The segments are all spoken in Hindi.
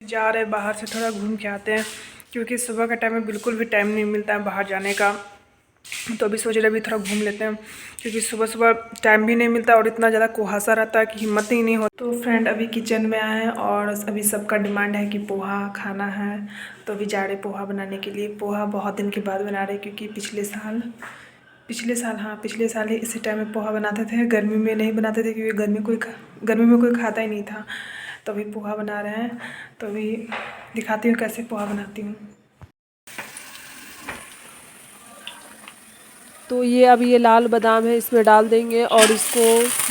जा रहे बाहर से थोड़ा घूम के आते हैं, क्योंकि सुबह का टाइम में बिल्कुल भी टाइम नहीं मिलता है बाहर जाने का। तो अभी सोच रहे अभी थोड़ा घूम लेते हैं, क्योंकि सुबह सुबह टाइम भी नहीं मिलता और इतना ज़्यादा कुहासा रहता है कि हिम्मत ही नहीं हो। तो फ्रेंड अभी किचन में आए हैं और अभी सबका डिमांड है कि पोहा खाना है, तो अभी जा रहे पोहा बनाने के लिए। पोहा बहुत दिन के बाद बना रहे, क्योंकि पिछले साल ही इसी टाइम में पोहा बनाते थे। गर्मी में नहीं बनाते थे, क्योंकि गर्मी में कोई खाता ही नहीं था। तो अभी पोहा बना रहे हैं, तो अभी दिखाती हूँ कैसे पोहा बनाती हूँ। तो ये अब ये लाल बादाम है, इसमें डाल देंगे और इसको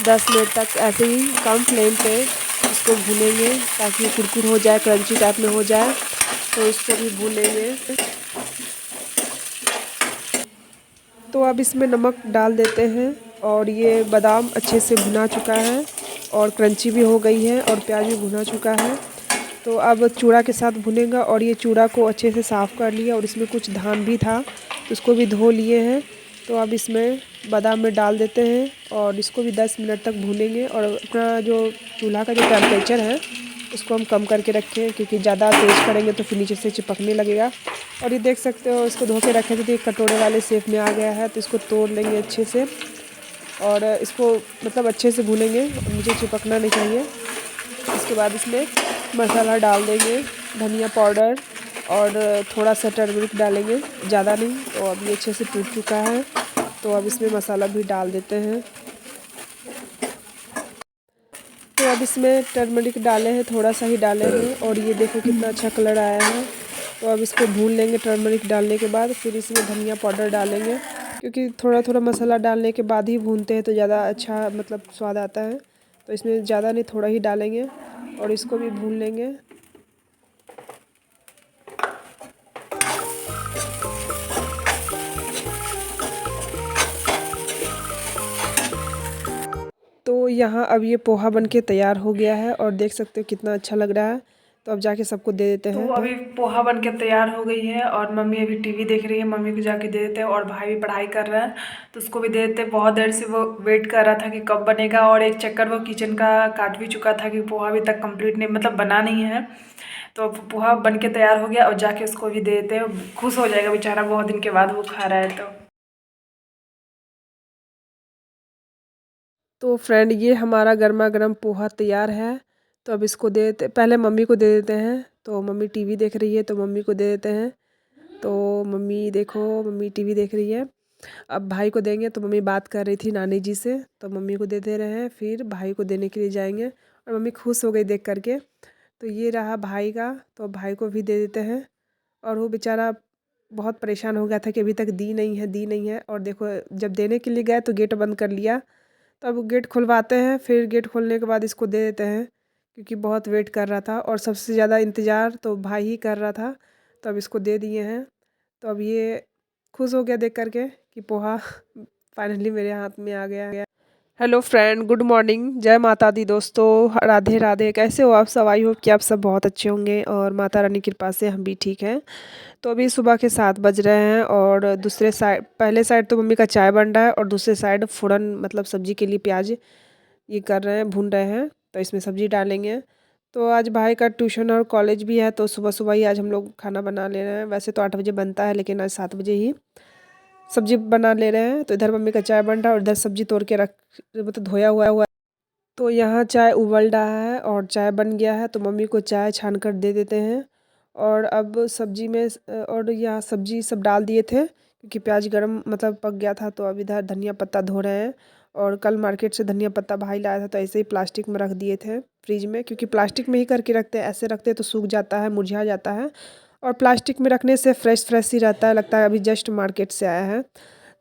10 मिनट तक ऐसे ही कम फ्लेम पे इसको भूनेंगे, ताकि ये कुरकुर हो जाए, क्रंची टाइप में हो जाए। तो इसको भी भूनेंगे। तो अब इसमें नमक डाल देते हैं और ये बादाम अच्छे से भुना चुका है और क्रंची भी हो गई है और प्याज भी भुना चुका है। तो अब चूड़ा के साथ भुनेगा और ये चूड़ा को अच्छे से साफ़ कर लिया और इसमें कुछ धान भी था तो उसको भी धो लिए हैं। तो अब इसमें बादाम में डाल देते हैं और इसको भी 10 मिनट तक भूनेंगे। और अपना जो चूल्हा का जो टेम्परेचर है उसको हम कम करके रखें, क्योंकि ज़्यादा तेज़ करेंगे तो फिर नीचे से चिपकने लगेगा। और ये देख सकते हो, इसको धो के रखे थे तो एक कटोरे वाले शेप में आ गया है। तो इसको तोड़ लेंगे अच्छे से और इसको मतलब अच्छे से भूनेंगे, मुझे चिपकना नहीं चाहिए। इसके बाद इसमें मसाला डाल देंगे, धनिया पाउडर और थोड़ा सा टर्मरिक डालेंगे, ज़्यादा नहीं। तो अब ये अच्छे से टूट चुका है, तो अब इसमें मसाला भी डाल देते हैं। तो अब इसमें टर्मरिक डाले हैं, थोड़ा सा ही डाले हैं और ये देखो कितना अच्छा कलर आया है। तो अब इसको भून लेंगे टर्मरिक डालने के बाद। फिर इसमें धनिया पाउडर डालेंगे, क्योंकि थोड़ा थोड़ा मसाला डालने के बाद ही भूनते हैं तो ज़्यादा अच्छा मतलब स्वाद आता है। तो इसमें ज़्यादा नहीं, थोड़ा ही डालेंगे और इसको भी भून लेंगे। तो यहाँ अब ये पोहा बनके तैयार हो गया है और देख सकते हो कितना अच्छा लग रहा है। तो अब जाके सबको दे देते हैं। तो अभी पोहा बन के तैयार हो गई है और मम्मी अभी टीवी देख रही है, मम्मी को जाके दे देते हैं। और भाई भी पढ़ाई कर रहा है तो उसको भी दे देते हैं। बहुत देर से वो वेट कर रहा था कि कब बनेगा, और एक चक्कर वो किचन का काट भी चुका था कि पोहा अभी तक कंप्लीट नहीं मतलब बना नहीं है। तो अब पोहा बन के तैयार हो गया और जाके उसको भी दे देते हैं, खुश हो जाएगा बेचारा, बहुत दिन के बाद वो खा रहा है। तो फ्रेंड ये हमारा गर्मा गर्म पोहा तैयार है। तो अब इसको दे देते, पहले मम्मी को दे देते हैं। तो मम्मी टीवी देख रही है तो मम्मी को दे देते हैं। तो मम्मी देखो, मम्मी टीवी देख रही है। अब भाई को देंगे, तो मम्मी बात कर रही थी नानी जी से, तो मम्मी को दे दे रहे हैं। फिर भाई को देने के लिए जाएंगे और मम्मी खुश हो गई देख करके। तो ये रहा भाई का, तो भाई को भी दे देते हैं। और वो बेचारा बहुत परेशान हो गया था कि अभी तक दी नहीं है, दी नहीं है। और देखो जब देने के लिए गए तो गेट बंद कर लिया। तो अब गेट खुलवाते हैं, फिर गेट खोलने के बाद इसको दे देते हैं, क्योंकि बहुत वेट कर रहा था और सबसे ज़्यादा इंतज़ार तो भाई ही कर रहा था। तो अब इसको दे दिए हैं। तो अब ये खुश हो गया देख करके कि पोहा फाइनली मेरे हाथ में आ गया। हेलो फ्रेंड, गुड मॉर्निंग, जय माता दी दोस्तों, राधे राधे। कैसे हो आप सब? आई होप कि आप सब बहुत अच्छे होंगे और माता रानी की कृपा से हम भी ठीक हैं। तो अभी सुबह के 7 बज रहे हैं और दूसरे साइड, पहले साइड तो मम्मी का चाय बन रहा है और दूसरे साइड फ़ौरन मतलब सब्जी के लिए प्याज ये कर रहे हैं, भून रहे हैं। तो इसमें सब्जी डालेंगे। तो आज भाई का ट्यूशन और कॉलेज भी है, तो सुबह सुबह ही आज हम लोग खाना बना ले रहे हैं। वैसे तो 8 बजे बनता है, लेकिन आज 7 बजे ही सब्जी बना ले रहे हैं। तो इधर मम्मी का चाय बन रहा है और इधर सब्जी तोड़ के रख, मतलब धोया हुआ। तो यहाँ चाय उबल रहा है और चाय बन गया है, तो मम्मी को चाय छान कर दे देते हैं। और अब सब्जी में और यहाँ सब्जी सब डाल दिए थे, क्योंकि प्याज गरम मतलब पक गया था। तो अब इधर धनिया पत्ता धो रहे हैं। और कल मार्केट से धनिया पत्ता भाई लाया था, तो ऐसे ही प्लास्टिक में रख दिए थे फ्रिज में, क्योंकि प्लास्टिक में ही करके रखते हैं। ऐसे रखते हैं तो सूख जाता है, मुरझा जाता है। और प्लास्टिक में रखने से फ्रेश फ्रेश ही रहता है, लगता है अभी जस्ट मार्केट से आया है।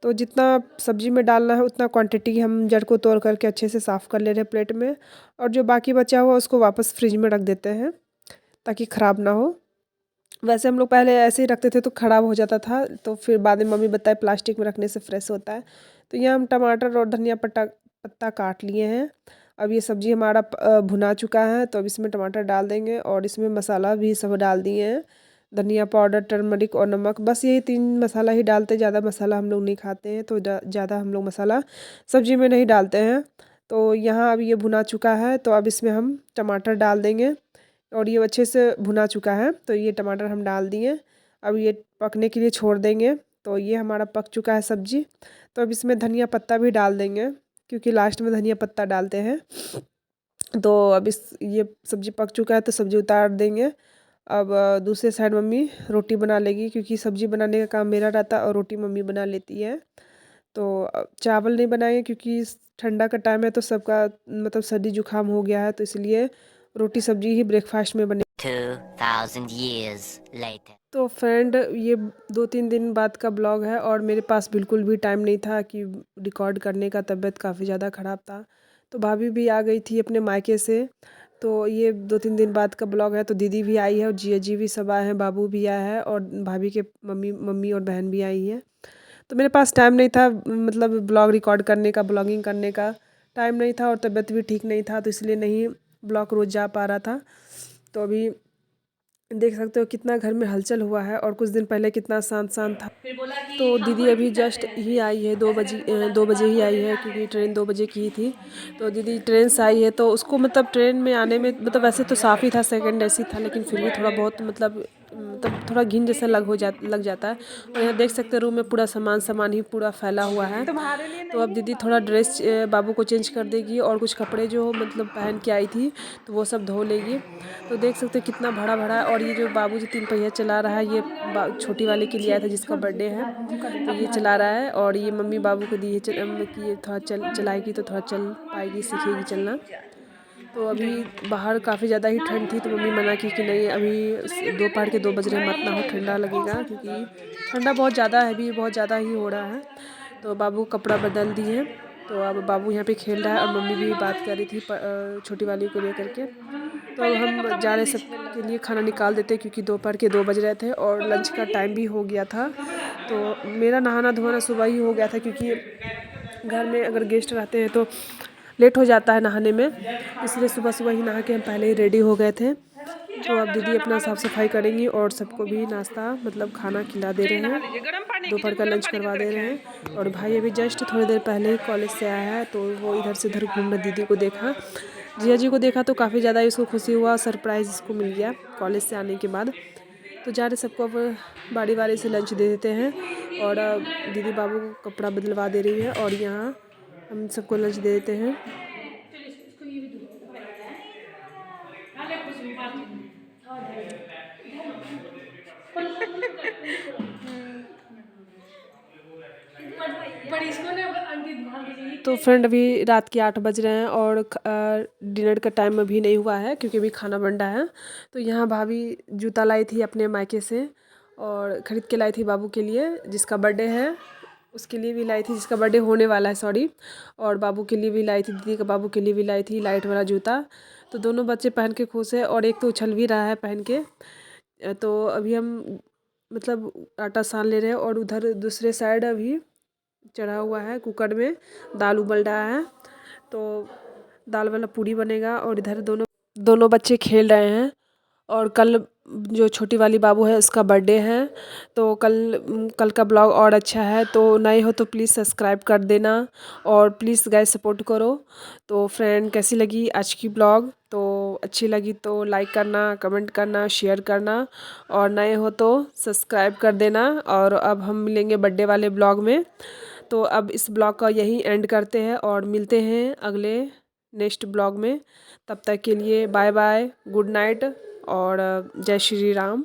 तो जितना सब्जी में डालना है उतना क्वांटिटी हम जड़ को तोड़ करके अच्छे से साफ़ कर ले रहे हैं प्लेट में। और जो बाकी बचा हुआ उसको वापस फ्रिज में रख देते हैं, ताकि ख़राब ना हो। वैसे हम लोग पहले ऐसे ही रखते थे तो ख़राब हो जाता था, तो फिर बाद में मम्मी बताए प्लास्टिक में रखने से फ्रेश होता है। तो यहाँ हम टमाटर और धनिया पत्ता पत्ता काट लिए हैं। अब ये सब्ज़ी हमारा भुना चुका है, तो अब इसमें टमाटर डाल देंगे और इसमें मसाला भी सब डाल दिए हैं। धनिया पाउडर, टर्मरिक और नमक, बस यही 3 मसाला ही डालते हैं। ज़्यादा मसाला हम लोग नहीं खाते हैं, तो ज़्यादा हम लोग मसाला सब्जी में नहीं डालते हैं। तो यहाँ अब ये भुना चुका है, तो अब इसमें हम टमाटर डाल देंगे और ये अच्छे से भुना चुका है, तो ये टमाटर हम डाल दिए। अब ये पकने के लिए छोड़ देंगे। तो ये हमारा पक चुका है सब्जी। तो अब इसमें धनिया पत्ता भी डाल देंगे, क्योंकि लास्ट में धनिया पत्ता डालते हैं। तो अब ये सब्जी पक चुका है, तो सब्जी उतार देंगे। अब दूसरे साइड मम्मी रोटी बना लेगी, क्योंकि सब्जी बनाने का काम मेरा रहता है और रोटी मम्मी बना लेती है। तो चावल नहीं बनाएंगे, क्योंकि ठंडा का टाइम है, तो सबका मतलब सर्दी जुकाम हो गया है, तो इसलिए रोटी सब्जी ही ब्रेकफास्ट में बने। 2000 years later. तो फ्रेंड, ये 2-3 दिन बाद का ब्लॉग है और मेरे पास बिल्कुल भी टाइम नहीं था कि रिकॉर्ड करने का। तबीयत काफ़ी ज़्यादा ख़राब था, तो भाभी भी आ गई थी अपने मायके से। तो ये 2-3 दिन बाद का ब्लॉग है। तो दीदी भी आई है और जिया जी भी सब आए हैं, बाबू भी आया है और भाभी के मम्मी और बहन भी आई है। तो मेरे पास टाइम नहीं था, मतलब ब्लॉग रिकॉर्ड करने का, ब्लॉगिंग करने का टाइम नहीं था और तबीयत भी ठीक नहीं था, तो इसलिए नहीं ब्लॉग रोज़ जा पा रहा था। तो अभी देख सकते हो कितना घर में हलचल हुआ है और कुछ दिन पहले कितना शांत शांत था। तो दीदी अभी जस्ट ही आई है, 2 बजे ही आई है, क्योंकि ट्रेन 2 बजे की थी। तो दीदी ट्रेन से आई है, तो उसको मतलब ट्रेन में आने में मतलब वैसे तो साफ़ ही था, सेकंड एसी था, लेकिन फिर भी थोड़ा बहुत मतलब थोड़ा घिन जैसा लग जाता है। और यहाँ देख सकते हैं रूम में पूरा सामान ही पूरा फैला हुआ है। तो अब दीदी थोड़ा ड्रेस बाबू को चेंज कर देगी और कुछ कपड़े जो मतलब पहन के आई थी, तो वो सब धो लेगी। तो देख सकते हैं कितना भरा भरा। और ये जो बाबू जी 3 पहिया चला रहा है, ये छोटी वाले के लिए आया था, जिसका बर्थडे है, तो ये चला रहा है। और ये मम्मी बाबू को दी है कि ये थोड़ा चलाएगी तो थोड़ा चल पाएगी, सीखेगी चलना। तो अभी बाहर काफ़ी ज़्यादा ही ठंड थी, तो मम्मी मना की कि नहीं, अभी दोपहर के 2 बज रहे, मत ना हो, ठंडा लगेगा, क्योंकि ठंडा बहुत ज़्यादा है, अभी बहुत ज़्यादा ही हो रहा है। तो बाबू कपड़ा बदल दिए। तो अब बाबू यहाँ पे खेल रहा है और मम्मी भी बात कर रही थी छोटी वाली को लेकर के। तो अब हम जा रहे सबके लिए खाना निकाल देते, क्योंकि दोपहर के 2 बज रहे थे और लंच का टाइम भी हो गया था। तो मेरा नहाना धोना सुबह ही हो गया था, क्योंकि घर में अगर गेस्ट रहते हैं तो लेट हो जाता है नहाने में, इसलिए सुबह ही नहा के हम पहले ही रेडी हो गए थे। तो अब दीदी अपना साफ़ सफाई करेंगी और सबको भी नाश्ता मतलब खाना खिला दे रहे हैं, दोपहर का लंच करवा दे रहे हैं। और भाई अभी जस्ट थोड़ी देर पहले ही कॉलेज से आया है, तो वो इधर से उधर घूम रहा, दीदी को देखा, जिया जी को देखा, तो काफ़ी ज़्यादा इसको खुशी हुआ, सरप्राइज़ इसको मिल गया कॉलेज से आने के बाद। तो जा रहे सबको अब बारी से लंच दे देते हैं। और दीदी बाबू को कपड़ा बदलवा दे रही है और यहाँ हम सबको लंच दे देते हैं। तो फ्रेंड, अभी रात के 8 बज रहे हैं और डिनर का टाइम अभी नहीं हुआ है, क्योंकि अभी खाना बन रहा है। तो यहाँ भाभी जूता लाई थी अपने मायके से और ख़रीद के लाई थी बाबू के लिए, जिसका बर्थडे है, उसके लिए भी लाई थी, जिसका बर्थडे होने वाला है, सॉरी। और बाबू के लिए भी लाई थी, दीदी का बाबू के लिए भी लाई थी लाइट वाला जूता। तो दोनों बच्चे पहन के खुश है और एक तो उछल भी रहा है पहन के। तो अभी हम मतलब आटा सान ले रहे हैं और उधर दूसरे साइड अभी चढ़ा हुआ है, कुकर में दाल उबल रहा है, तो दाल वाला पूड़ी बनेगा। और इधर दोनों बच्चे खेल रहे हैं। और कल जो छोटी वाली बाबू है, उसका बर्थडे है, तो कल का ब्लॉग और अच्छा है। तो नए हो तो प्लीज़ सब्सक्राइब कर देना और प्लीज़ गाइस सपोर्ट करो। तो फ्रेंड, कैसी लगी आज की ब्लॉग? तो अच्छी लगी तो लाइक करना, कमेंट करना, शेयर करना और नए हो तो सब्सक्राइब कर देना। और अब हम मिलेंगे बर्थडे वाले ब्लॉग में। तो अब इस ब्लॉग का यहीं एंड करते हैं और मिलते हैं अगले नेक्स्ट ब्लॉग में। तब तक के लिए बाय बाय, गुड नाइट और जय श्री राम।